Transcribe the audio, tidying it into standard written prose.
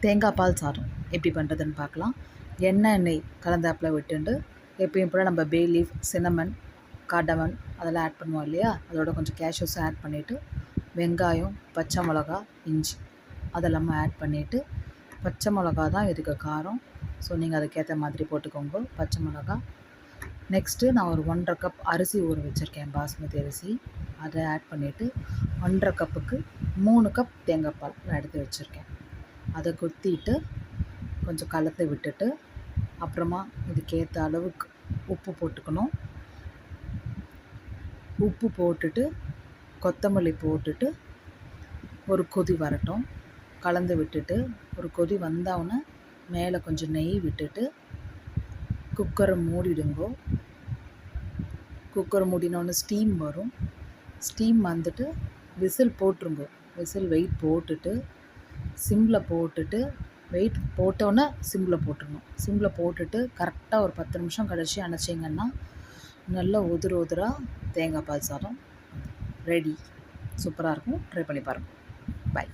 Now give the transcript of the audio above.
தேங்காய் பால் சாதம் எப்படி பண்ணுறதுன்னு பார்க்கலாம். எண்ணெய் கலந்தாப்பில் விட்டுண்டு எப்பயும் போல் நம்ம பே லீஃப், சின்னமன், காடமன் அதெல்லாம் ஆட் பண்ணுவோம் இல்லையா, அதோட கொஞ்சம் கேஷ்யூஸும் ஆட் பண்ணிவிட்டு வெங்காயம், பச்சை மிளகா, இஞ்சி அதெல்லாமே ஆட் பண்ணிவிட்டு, பச்சை மிளகா தான் இதுக்கு காரம், ஸோ நீங்கள் அதுக்கேற்ற மாதிரி போட்டுக்கோங்க பச்சை மிளகா. நெக்ஸ்ட்டு நான் ஒரு 1.5 கப் அரிசி ஊற வச்சுருக்கேன், பாஸ்மதி அரிசி. அதை ஆட் பண்ணிவிட்டு 1.5 கப்புக்கு 3 கப் தேங்காய் பால் நான் எடுத்து வச்சுருக்கேன். அதை கொத்திட்டு கொஞ்சம் கலந்து விட்டுட்டு அப்புறமா இதுக்கேற்ற அளவுக்கு உப்பு போட்டுக்கணும். உப்பு போட்டுட்டு கொத்தமல்லி போட்டுட்டு ஒரு கொதி வரட்டும், கலந்து விட்டுட்டு ஒரு கொதி வந்தவுடனே மேலே கொஞ்சம் நெய் விட்டுட்டு குக்கரை மூடிடுங்கோ. குக்கரை மூடினோடனே ஸ்டீம் வரும். ஸ்டீம் வந்துட்டு விசில் போட்டுருங்கோ. விசில் வெயிட் போட்டுட்டு சிம்மில் போட்டுட்டு வெயிட் போட்டோன்னே சிம்மில் போட்டுடணும். சிம்மில் போட்டுட்டு கரெக்டாக ஒரு 10 நிமிஷம் கழிச்சு அணைச்சிங்கன்னா நல்லா உதிராக தேங்காய் பால் சாதம் ரெடி. சூப்பராக இருக்கும். ட்ரை பண்ணி பாருங்கள். பாய்.